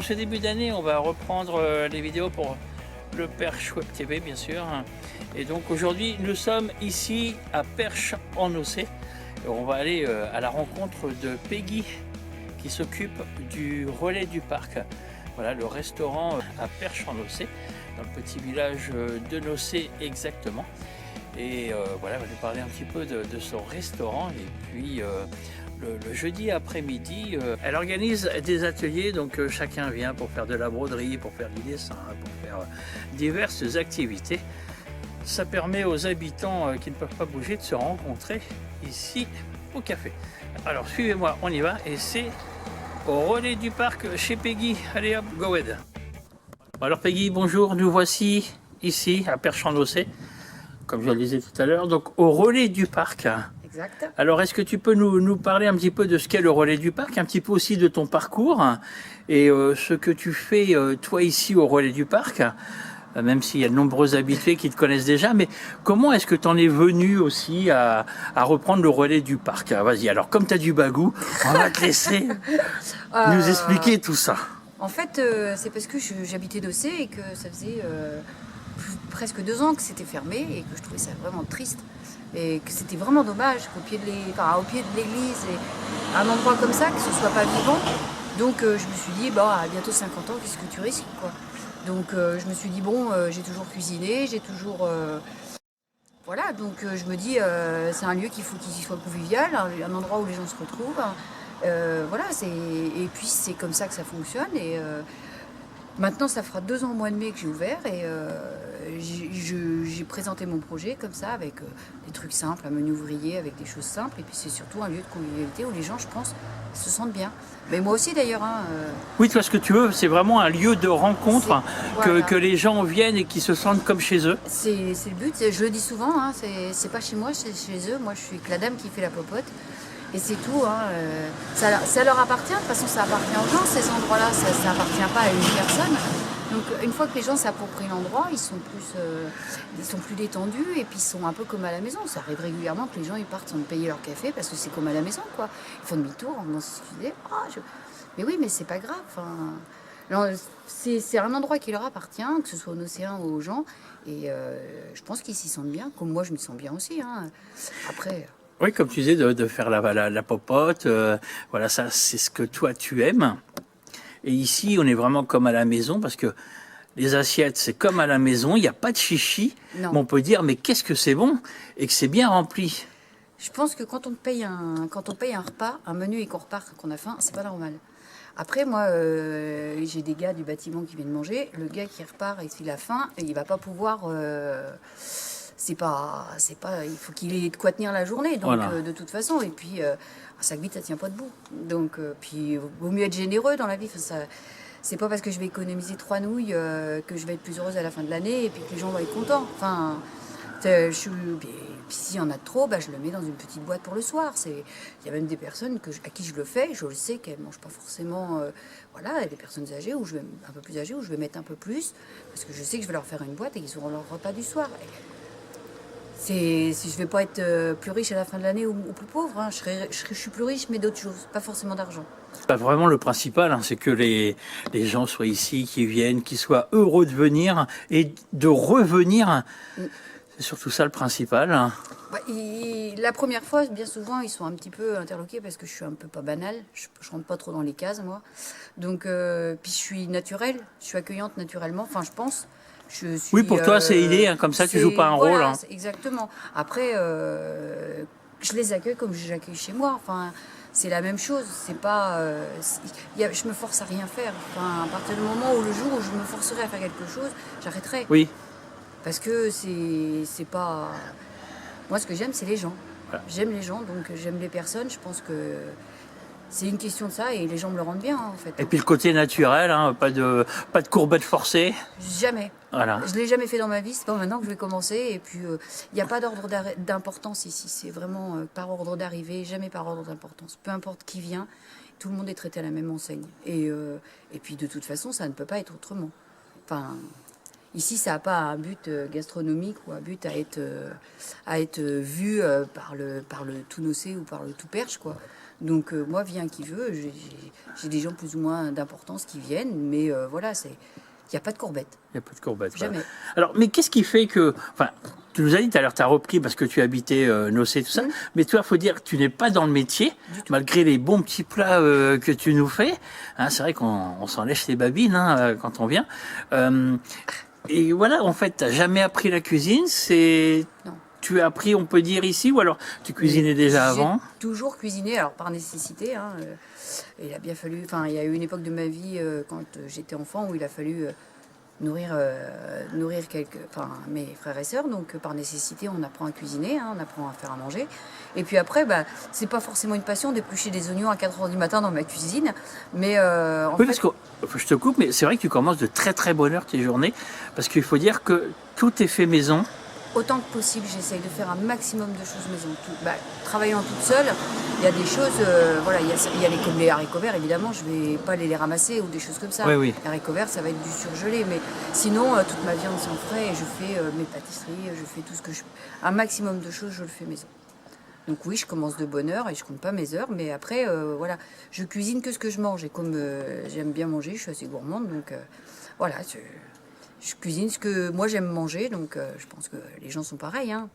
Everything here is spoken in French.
en ce début d'année, on va reprendre les vidéos pour le Perche Web TV, bien sûr. Et donc aujourd'hui, nous sommes ici à Perche en Océ. Et on va aller à la rencontre de Peggy qui s'occupe du relais du parc. Voilà, le restaurant à Perche en Océ, dans le petit village de Nocé exactement. Et voilà, elle va nous parler un petit peu de son restaurant. Et puis le jeudi après-midi, elle organise des ateliers, donc chacun vient pour faire de la broderie, pour faire du dessin, pour faire diverses activités. Ça permet aux habitants qui ne peuvent pas bouger de se rencontrer ici au café. Alors suivez-moi, on y va, et c'est au relais du parc chez Peggy. Allez hop, go ahead. Alors Peggy, bonjour, nous voici ici à Perche-en-Océ, comme je le disais tout à l'heure, donc au relais du parc. Exact. Alors, est-ce que tu peux nous parler un petit peu de ce qu'est le relais du parc, un petit peu aussi de ton parcours et ce que tu fais toi ici au relais du parc, même s'il y a de nombreux habitués qui te connaissent déjà, mais comment est-ce que tu en es venu aussi à reprendre le relais du parc? Vas-y, alors comme tu as du bagou, on va te laisser nous expliquer tout ça. En fait, c'est parce que j'habitais d'Ossé et que ça faisait presque 2 ans que c'était fermé et que je trouvais ça vraiment triste. Et que c'était vraiment dommage qu'au pied de l'église et à un endroit comme ça, que ce soit pas vivant. Donc je me suis dit, à bientôt 50 ans, qu'est-ce que tu risques, quoi. Donc je me suis dit, j'ai toujours cuisiné, j'ai toujours... Voilà, donc je me dis, c'est un lieu qu'il faut qu'il soit convivial, un endroit où les gens se retrouvent. Voilà, et puis c'est comme ça que ça fonctionne. Et maintenant, ça fera 2 ans au mois de mai que j'ai ouvert et j'ai présenté mon projet comme ça, avec des trucs simples, un menu ouvrier, avec des choses simples. Et puis c'est surtout un lieu de convivialité où les gens, je pense, se sentent bien. Mais moi aussi d'ailleurs. Oui, toi, ce que tu veux, c'est vraiment un lieu de rencontre, voilà. que les gens viennent et qui se sentent comme chez eux. C'est le but, je le dis souvent, c'est pas chez moi, c'est chez eux. Moi, je suis que la dame qui fait la popote. Et c'est tout, ça leur appartient, de toute façon ça appartient aux gens, ces endroits-là, ça appartient pas à une personne. Donc une fois que les gens s'approprient l'endroit, ils sont plus détendus et puis ils sont un peu comme à la maison. Ça arrive régulièrement que les gens ils partent sans payer leur café parce que c'est comme à la maison, quoi. Ils font demi-tour en venant s'excuser. Mais oui, mais c'est pas grave. C'est un endroit qui leur appartient, que ce soit aux océans ou aux gens. Et je pense qu'ils s'y sentent bien, comme moi je me sens bien aussi. Après... Oui, comme tu disais, de faire la popote, voilà, ça c'est ce que toi tu aimes. Et ici, on est vraiment comme à la maison parce que les assiettes, c'est comme à la maison, il n'y a pas de chichi, Non. mais on peut dire, mais qu'est-ce que c'est bon et que c'est bien rempli. Je pense que quand on paye un repas, un menu et qu'on repart, qu'on a faim, c'est pas normal. Après, moi, j'ai des gars du bâtiment qui viennent manger. Le gars qui repart et s'il a faim, il va pas pouvoir... il faut qu'il ait de quoi tenir la journée, donc voilà. De toute façon. Et puis, un sac vide, ça tient pas debout. Donc, puis, vaut mieux être généreux dans la vie. C'est pas parce que je vais économiser 3 nouilles que je vais être plus heureuse à la fin de l'année et puis que les gens vont être contents. Enfin, puis s'il y en a trop, je le mets dans une petite boîte pour le soir. Il y a même des personnes à qui je le fais, je le sais qu'elles ne mangent pas forcément. Voilà, des personnes âgées, un peu plus âgées, où je vais mettre un peu plus, parce que je sais que je vais leur faire une boîte et qu'ils auront leur repas du soir. Si je vais pas être plus riche à la fin de l'année ou plus pauvre, je suis plus riche, mais d'autres choses, pas forcément d'argent. Pas vraiment le principal, c'est que les gens soient ici, qu'ils viennent, qu'ils soient heureux de venir et de revenir. C'est surtout ça le principal. La première fois, bien souvent, ils sont un petit peu interloqués parce que je suis un peu pas banale. Je rentre pas trop dans les cases, moi. Donc, puis je suis naturelle, je suis accueillante naturellement. Enfin, je pense. Oui, pour toi, c'est idée, comme ça, tu joues pas un rôle. Exactement. Après, je les accueille comme j'accueille chez moi. Enfin, c'est la même chose. C'est pas, je me force à rien faire. Enfin, à partir du moment où le jour où je me forcerai à faire quelque chose, j'arrêterai. Oui. Parce que c'est pas... Moi, ce que j'aime, c'est les gens. Voilà. J'aime les gens, donc j'aime les personnes. Je pense que c'est une question de ça et les gens me le rendent bien, en fait. Et puis le côté naturel, pas de courbettes forcées. Jamais. Voilà. Je ne l'ai jamais fait dans ma vie, c'est pas maintenant que je vais commencer. Et puis, il n'y a pas d'ordre d'importance ici. C'est vraiment par ordre d'arrivée, jamais par ordre d'importance. Peu importe qui vient, tout le monde est traité à la même enseigne. Et puis, de toute façon, ça ne peut pas être autrement. Enfin, Ici, ça n'a pas un but gastronomique ou un but à être vu par le tout nocé ou par le tout perche, quoi. Donc moi, vient qui veut. J'ai des gens plus ou moins d'importance qui viennent, mais voilà, il n'y a pas de courbette. Il n'y a pas de courbettes. Jamais. Voilà. Alors, mais qu'est-ce qui fait que... Enfin, tu nous as dit tout à l'heure, tu as repris parce que tu habitais Nocé, tout ça. Mais toi, il faut dire que tu n'es pas dans le métier, malgré les bons petits plats que tu nous fais. Hein, c'est vrai qu'on s'en lèche les babines quand on vient. Et voilà, en fait, tu n'as jamais appris la cuisine. Non. Tu as appris, on peut dire, ici, ou alors tu cuisinais déjà avant? J'ai toujours cuisiné, alors par nécessité. Hein, il a bien fallu. Enfin, il y a eu une époque de ma vie quand j'étais enfant où il a fallu nourrir mes frères et sœurs. Donc par nécessité, on apprend à cuisiner, hein, on apprend à faire à manger. Et puis après, c'est pas forcément une passion d'éplucher des oignons à 4h du matin dans ma cuisine. Mais en Oui, fait, parce que je te coupe, mais c'est vrai que tu commences de très très bonne heure tes journées, parce qu'il faut dire que tout est fait maison. autant que possible, j'essaye de faire un maximum de choses maison. Travaillant toute seule, il y a des choses, voilà, il y a comme les haricots verts, évidemment, je vais pas aller les ramasser ou des choses comme ça. Oui, oui. Les haricots verts, ça va être du surgelé, mais sinon, toute ma viande s'en frais et je fais mes pâtisseries, je fais tout ce que je... Un maximum de choses, je le fais maison. Donc oui, je commence de bonne heure et je compte pas mes heures, mais après, voilà, je cuisine que ce que je mange. Et comme j'aime bien manger, je suis assez gourmande, donc voilà, je cuisine ce que moi j'aime manger, donc je pense que les gens sont pareils, hein.